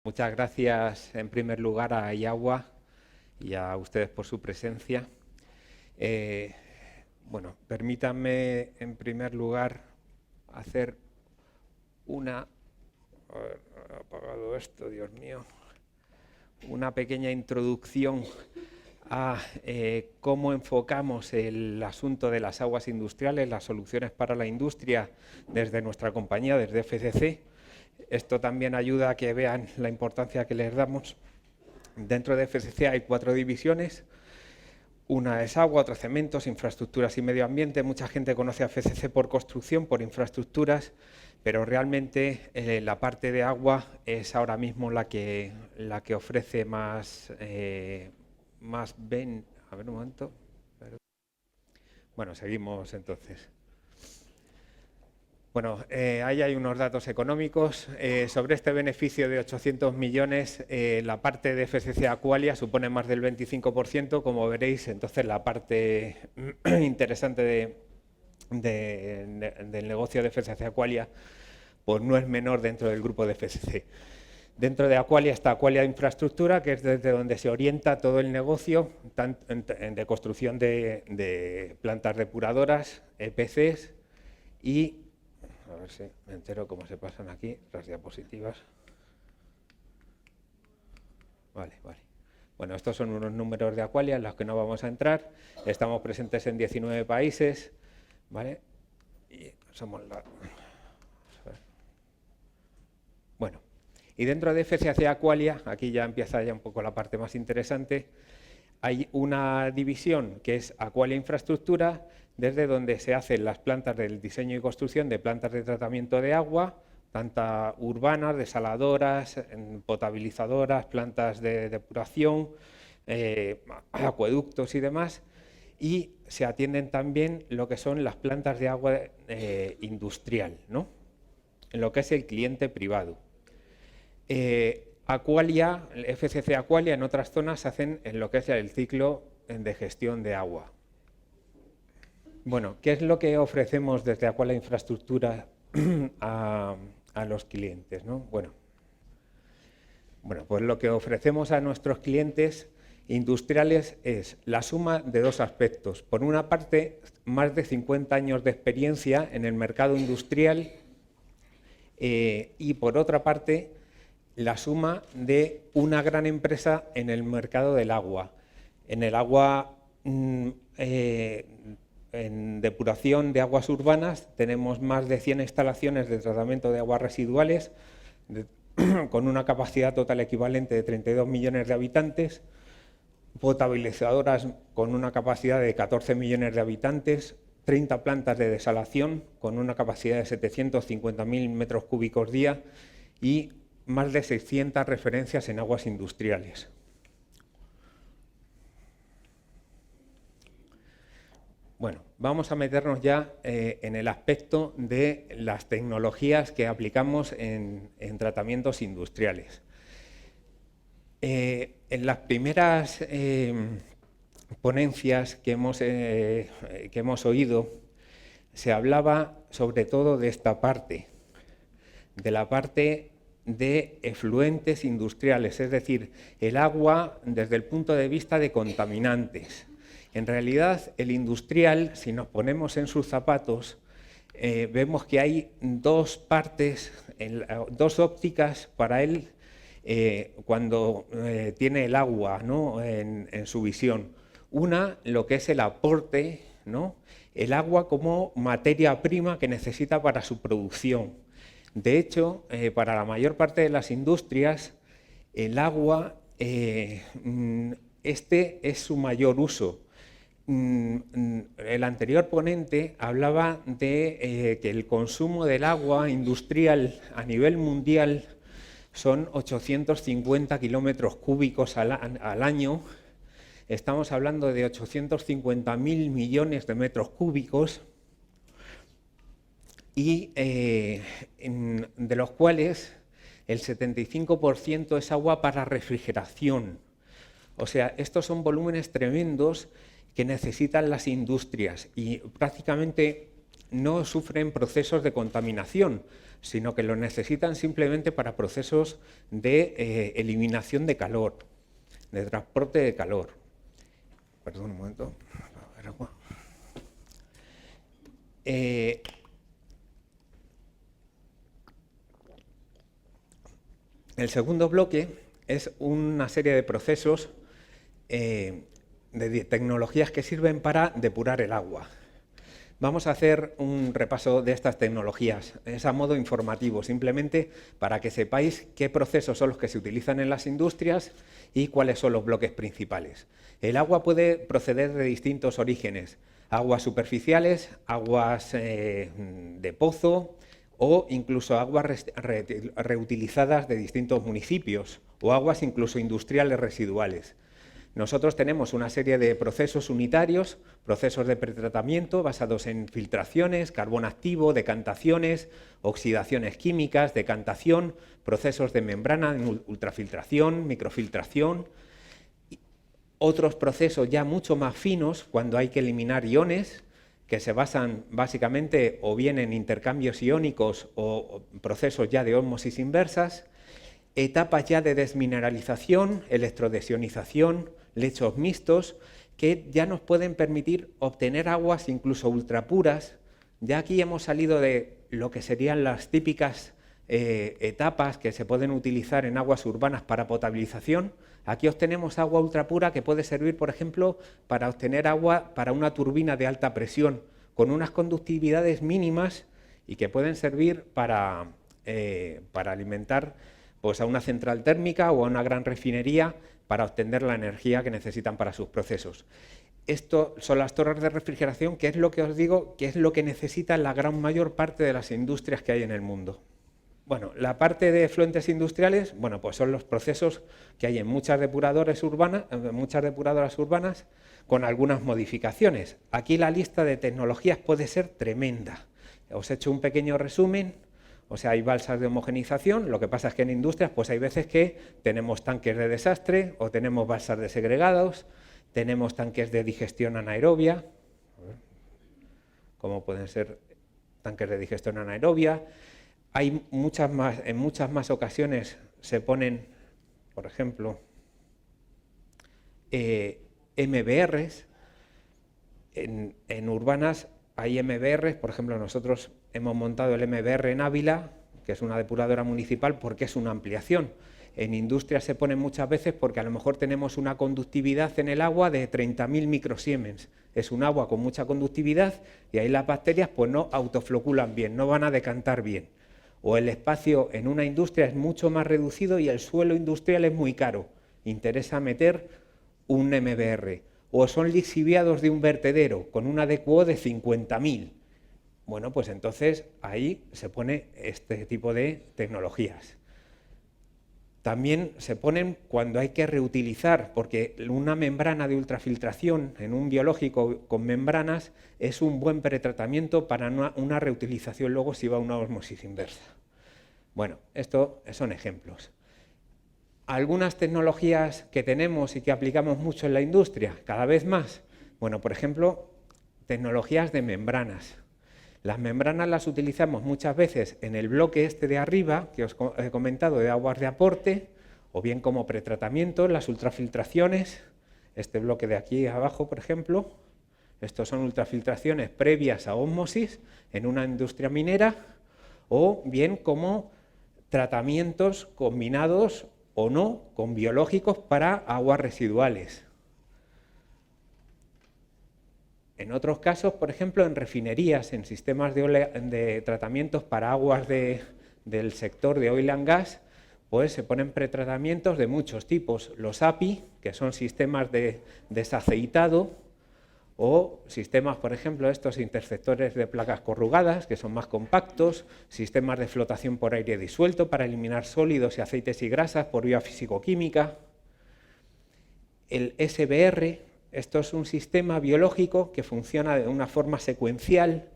Muchas gracias en primer lugar a IAGUA y a ustedes por su presencia. Bueno, permítanme en primer lugar hacer una... A ver, he apagado esto, Dios mío. Una pequeña introducción a cómo enfocamos el asunto de las aguas industriales, las soluciones para la industria desde nuestra compañía, desde FCC. Esto también ayuda a que vean la importancia que les damos. Dentro de FCC hay 4 divisiones. Una es agua, otra cementos, infraestructuras y medio ambiente. Mucha gente conoce a FCC por construcción, por infraestructuras, pero realmente la parte de agua es ahora mismo la que ofrece más... A ver un momento. Bueno, seguimos entonces. Bueno, ahí hay unos datos económicos. Sobre este beneficio de 800 millones, la parte de FCC Aqualia supone más del 25%, como veréis. Entonces, la parte interesante del negocio de FCC Aqualia pues no es menor dentro del grupo de FCC. Dentro de Aqualia está Aqualia Infraestructura, que es desde donde se orienta todo el negocio de construcción de plantas depuradoras, EPCs y... A ver si me entero cómo se pasan aquí las diapositivas. Vale. Bueno, estos son unos números de Aqualia en los que no vamos a entrar. Estamos presentes en 19 países, ¿vale? Y somos la... Bueno, y dentro de FCC Aqualia, aquí ya empieza un poco la parte más interesante, hay una división que es Aqualia Infraestructura, desde donde se hacen las plantas del diseño y construcción de plantas de tratamiento de agua, tanto urbanas, desaladoras, potabilizadoras, plantas de depuración, acueductos y demás, y se atienden también lo que son las plantas de agua industrial, ¿no? En lo que es el cliente privado. Aqualia, FCC Aqualia en otras zonas hacen en lo que es el ciclo de gestión de agua. Bueno, ¿qué es lo que ofrecemos desde Aqualia Infraestructura a los clientes, ¿no? Bueno, pues lo que ofrecemos a nuestros clientes industriales es la suma de 2 aspectos. Por una parte, más de 50 años de experiencia en el mercado industrial y por otra parte, la suma de una gran empresa en el mercado del agua. En el agua, en depuración de aguas urbanas, tenemos más de 100 instalaciones de tratamiento de aguas residuales con una capacidad total equivalente de 32 millones de habitantes, potabilizadoras con una capacidad de 14 millones de habitantes, 30 plantas de desalación con una capacidad de 750.000 metros cúbicos día y más de 600 referencias en aguas industriales. Bueno, vamos a meternos ya en el aspecto de las tecnologías que aplicamos en tratamientos industriales. En las primeras ponencias que hemos oído, se hablaba sobre todo de esta parte, de la parte de efluentes industriales, es decir, el agua desde el punto de vista de contaminantes. En realidad, el industrial, si nos ponemos en sus zapatos, vemos que hay 2 partes, 2 ópticas para él cuando tiene el agua, ¿no? en su visión. Una, lo que es el aporte, ¿no? El agua como materia prima que necesita para su producción. De hecho, para la mayor parte de las industrias, el agua, este es su mayor uso. El anterior ponente hablaba de que el consumo del agua industrial a nivel mundial son 850 kilómetros cúbicos al año. Estamos hablando de 850.000 millones de metros cúbicos y de los cuales el 75% es agua para refrigeración. O sea, estos son volúmenes tremendos que necesitan las industrias y prácticamente no sufren procesos de contaminación, sino que lo necesitan simplemente para procesos de eliminación de calor, de transporte de calor. Perdón un momento. A ver, agua. El segundo bloque es una serie de procesos de tecnologías que sirven para depurar el agua. Vamos a hacer un repaso de estas tecnologías, es a modo informativo, simplemente para que sepáis qué procesos son los que se utilizan en las industrias y cuáles son los bloques principales. El agua puede proceder de distintos orígenes, aguas superficiales, aguas de pozo o incluso aguas reutilizadas de distintos municipios o aguas incluso industriales residuales. Nosotros tenemos una serie de procesos unitarios, procesos de pretratamiento basados en filtraciones, carbón activo, decantaciones, oxidaciones químicas, decantación, procesos de membrana, ultrafiltración, microfiltración. Otros procesos ya mucho más finos cuando hay que eliminar iones, que se basan básicamente o bien en intercambios iónicos o procesos ya de ósmosis inversas. Etapas ya de desmineralización, electrodesionización, lechos mixtos, que ya nos pueden permitir obtener aguas incluso ultrapuras. Ya aquí hemos salido de lo que serían las típicas etapas que se pueden utilizar en aguas urbanas para potabilización. Aquí obtenemos agua ultrapura que puede servir, por ejemplo, para obtener agua para una turbina de alta presión, con unas conductividades mínimas y que pueden servir para alimentar pues a una central térmica o a una gran refinería para obtener la energía que necesitan para sus procesos. Esto son las torres de refrigeración, que es lo que os digo, que es lo que necesita la gran mayor parte de las industrias que hay en el mundo. Bueno, la parte de efluentes industriales, bueno, pues son los procesos que hay en muchas depuradoras urbanas con algunas modificaciones. Aquí la lista de tecnologías puede ser tremenda. Os he hecho un pequeño resumen. O sea, hay balsas de homogenización, lo que pasa es que en industrias pues hay veces que tenemos tanques de desastre o tenemos balsas de segregados, tenemos tanques de digestión anaerobia, como pueden ser tanques de digestión anaerobia. Hay en muchas más ocasiones se ponen, por ejemplo, MBRs. En urbanas hay MBRs, por ejemplo, nosotros hemos montado el MBR en Ávila, que es una depuradora municipal, porque es una ampliación. En industria se ponen muchas veces porque a lo mejor tenemos una conductividad en el agua de 30.000 microsiemens. Es un agua con mucha conductividad y ahí las bacterias pues no autofloculan bien, no van a decantar bien. O el espacio en una industria es mucho más reducido y el suelo industrial es muy caro. Interesa meter un MBR. O son lixiviados de un vertedero con una DQO de 50.000. Bueno, pues entonces ahí se pone este tipo de tecnologías. También se ponen cuando hay que reutilizar, porque una membrana de ultrafiltración en un biológico con membranas es un buen pretratamiento para una reutilización luego si va a una ósmosis inversa. Bueno, estos son ejemplos. Algunas tecnologías que tenemos y que aplicamos mucho en la industria, cada vez más. Bueno, por ejemplo, tecnologías de membranas. Las membranas las utilizamos muchas veces en el bloque este de arriba, que os he comentado, de aguas de aporte, o bien como pretratamiento, las ultrafiltraciones, este bloque de aquí abajo, por ejemplo. Estos son ultrafiltraciones previas a ósmosis en una industria minera, o bien como tratamientos combinados o no con biológicos para aguas residuales. En otros casos, por ejemplo, en refinerías, en sistemas de tratamientos para aguas del sector de oil and gas, pues se ponen pretratamientos de muchos tipos. Los API, que son sistemas de desaceitado, o sistemas, por ejemplo, estos interceptores de placas corrugadas, que son más compactos, sistemas de flotación por aire disuelto para eliminar sólidos y aceites y grasas por vía físico-química. El SBR, esto es un sistema biológico que funciona de una forma secuencial.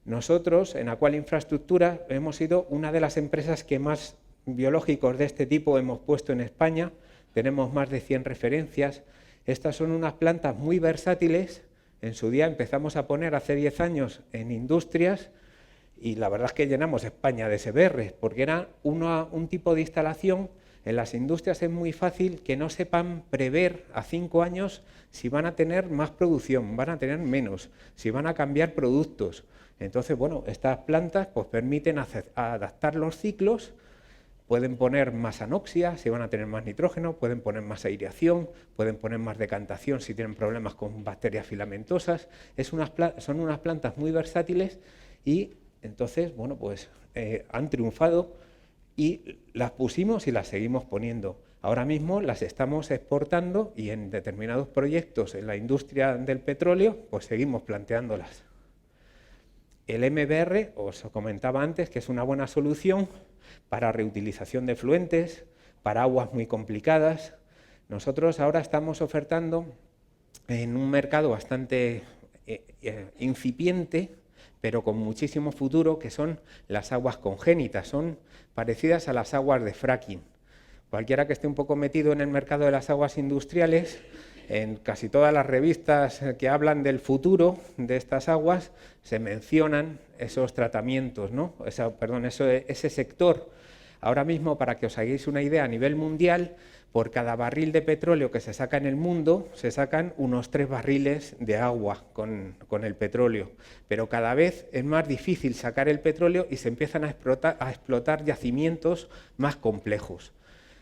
Nosotros, en Aqual Infraestructura, hemos sido una de las empresas que más biológicos de este tipo hemos puesto en España. Tenemos más de 100 referencias. Estas son unas plantas muy versátiles En su día empezamos a poner hace 10 años en industrias y la verdad es que llenamos España de SBR, porque era un tipo de instalación. En las industrias es muy fácil que no sepan prever a 5 años si van a tener más producción, van a tener menos, si van a cambiar productos. Entonces, bueno, estas plantas pues permiten adaptar los ciclos. Pueden poner más anoxia si van a tener más nitrógeno, pueden poner más aireación, pueden poner más decantación si tienen problemas con bacterias filamentosas. Son unas plantas muy versátiles y entonces, bueno, pues han triunfado y las pusimos y las seguimos poniendo. Ahora mismo las estamos exportando y en determinados proyectos en la industria del petróleo, pues seguimos planteándolas. El MBR, os comentaba antes, que es una buena solución para reutilización de efluentes, para aguas muy complicadas. Nosotros ahora estamos ofertando en un mercado bastante incipiente, pero con muchísimo futuro, que son las aguas congénitas, son parecidas a las aguas de fracking. Cualquiera que esté un poco metido en el mercado de las aguas industriales, en casi todas las revistas que hablan del futuro de estas aguas, se mencionan esos tratamientos, ¿no? Ese sector. Ahora mismo, para que os hagáis una idea, a nivel mundial, por cada barril de petróleo que se saca en el mundo, se sacan unos 3 barriles de agua con el petróleo. Pero cada vez es más difícil sacar el petróleo y se empiezan a explotar yacimientos más complejos.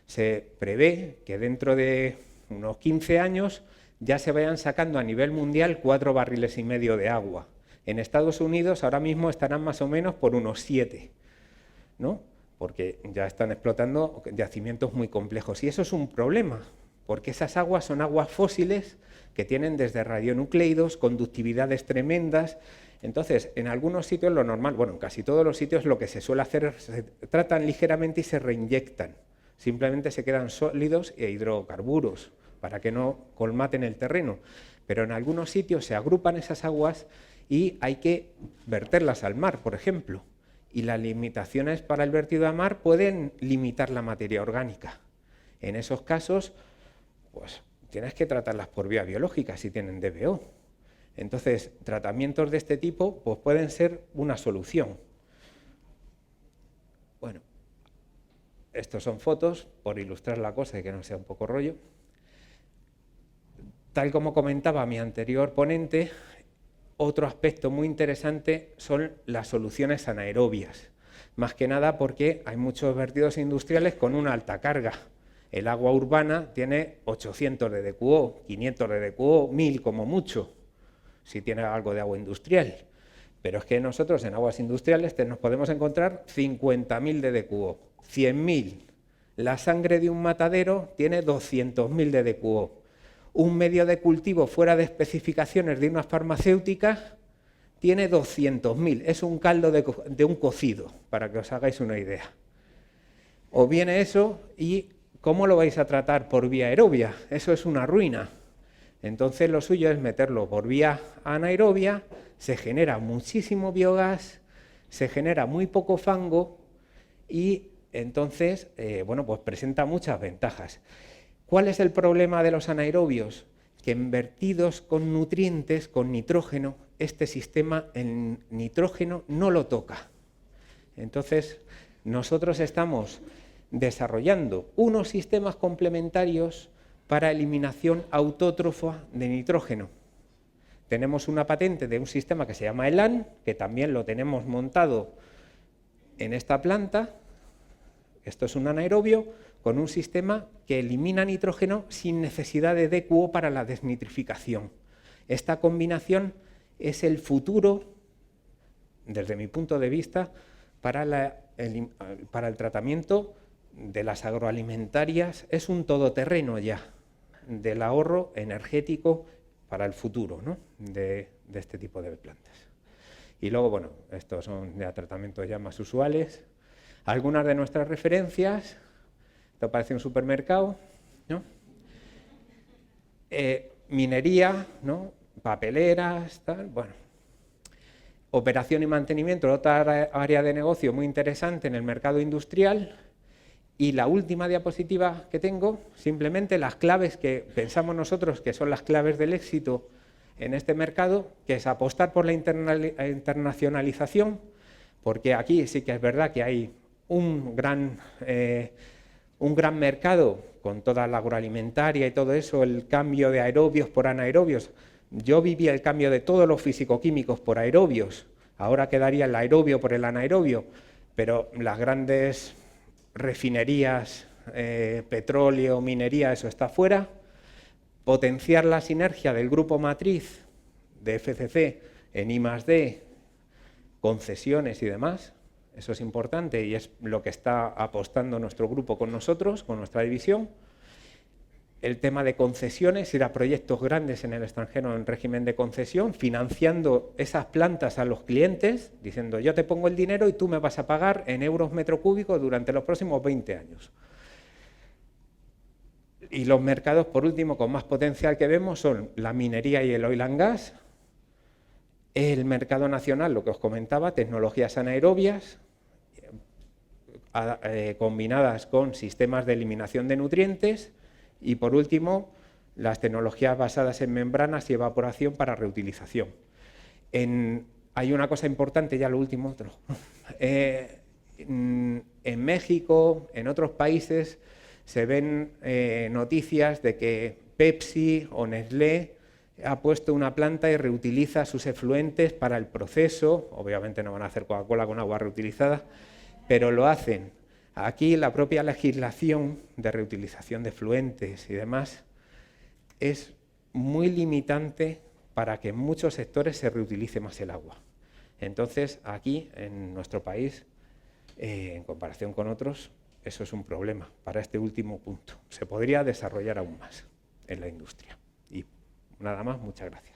Se prevé que dentro de unos 15 años ya se vayan sacando a nivel mundial 4,5 barriles de agua. En Estados Unidos ahora mismo estarán más o menos por unos 7, ¿no? Porque ya están explotando yacimientos muy complejos. Y eso es un problema, porque esas aguas son aguas fósiles que tienen desde radionucleidos, conductividades tremendas. Entonces, en algunos sitios lo normal, bueno, en casi todos los sitios lo que se suele hacer es se tratan ligeramente y se reinyectan. Simplemente se quedan sólidos e hidrocarburos para que no colmaten el terreno. Pero en algunos sitios se agrupan esas aguas y hay que verterlas al mar, por ejemplo. Y las limitaciones para el vertido al mar pueden limitar la materia orgánica. En esos casos, pues tienes que tratarlas por vía biológica si tienen DBO. Entonces, tratamientos de este tipo pues pueden ser una solución. Bueno, estos son fotos, por ilustrar la cosa y que no sea un poco rollo. Tal como comentaba mi anterior ponente, otro aspecto muy interesante son las soluciones anaerobias. Más que nada porque hay muchos vertidos industriales con una alta carga. El agua urbana tiene 800 de DQO, 500 de DQO, 1000 como mucho, si tiene algo de agua industrial. Pero es que nosotros en aguas industriales nos podemos encontrar 50.000 de DQO, 100.000. La sangre de un matadero tiene 200.000 de DQO. Un medio de cultivo fuera de especificaciones de unas farmacéuticas tiene 200.000. Es un caldo de un cocido, para que os hagáis una idea. Os viene eso y ¿cómo lo vais a tratar? Por vía aerobia. Eso es una ruina. Entonces lo suyo es meterlo por vía anaerobia, se genera muchísimo biogás, se genera muy poco fango y entonces, bueno, pues presenta muchas ventajas. ¿Cuál es el problema de los anaerobios? Que en vertidos con nutrientes, con nitrógeno, este sistema en nitrógeno no lo toca. Entonces, nosotros estamos desarrollando unos sistemas complementarios para eliminación autótrofa de nitrógeno. Tenemos una patente de un sistema que se llama ELAN, que también lo tenemos montado en esta planta. Esto es un anaerobio con un sistema que elimina nitrógeno sin necesidad de DQO para la desnitrificación. Esta combinación es el futuro, desde mi punto de vista, para el tratamiento de las agroalimentarias. Es un todoterreno ya del ahorro energético para el futuro, ¿no? de este tipo de plantas. Y luego, bueno, estos son ya tratamientos ya más usuales. Algunas de nuestras referencias, esto parece un supermercado, ¿no? Minería, ¿no? Papeleras, tal, bueno. Operación y mantenimiento, otra área de negocio muy interesante en el mercado industrial. Y la última diapositiva que tengo, simplemente las claves que pensamos nosotros que son las claves del éxito en este mercado, que es apostar por la internacionalización, porque aquí sí que es verdad que hay un gran mercado con toda la agroalimentaria y todo eso, el cambio de aerobios por anaerobios. Yo viví el cambio de todos los físico-químicos por aerobios, ahora quedaría el aerobio por el anaerobio, pero las grandes refinerías, petróleo, minería, eso está fuera. Potenciar la sinergia del grupo matriz de FCC en I+D, concesiones y demás, eso es importante y es lo que está apostando nuestro grupo con nosotros, con nuestra división. El tema de concesiones, ir a proyectos grandes en el extranjero en régimen de concesión, financiando esas plantas a los clientes, diciendo yo te pongo el dinero y tú me vas a pagar en euros metro cúbico durante los próximos 20 años. Y los mercados, por último, con más potencial que vemos son la minería y el oil and gas, el mercado nacional, lo que os comentaba, tecnologías anaerobias, combinadas con sistemas de eliminación de nutrientes y, por último, las tecnologías basadas en membranas y evaporación para reutilización. Hay una cosa importante, ya lo último, en México, en otros países, se ven noticias de que Pepsi o Nestlé ha puesto una planta y reutiliza sus efluentes para el proceso. Obviamente no van a hacer Coca-Cola con agua reutilizada, pero lo hacen. Aquí la propia legislación de reutilización de efluentes y demás es muy limitante para que en muchos sectores se reutilice más el agua. Entonces, aquí, en nuestro país, en comparación con otros, eso es un problema para este último punto. Se podría desarrollar aún más en la industria. Y nada más, muchas gracias.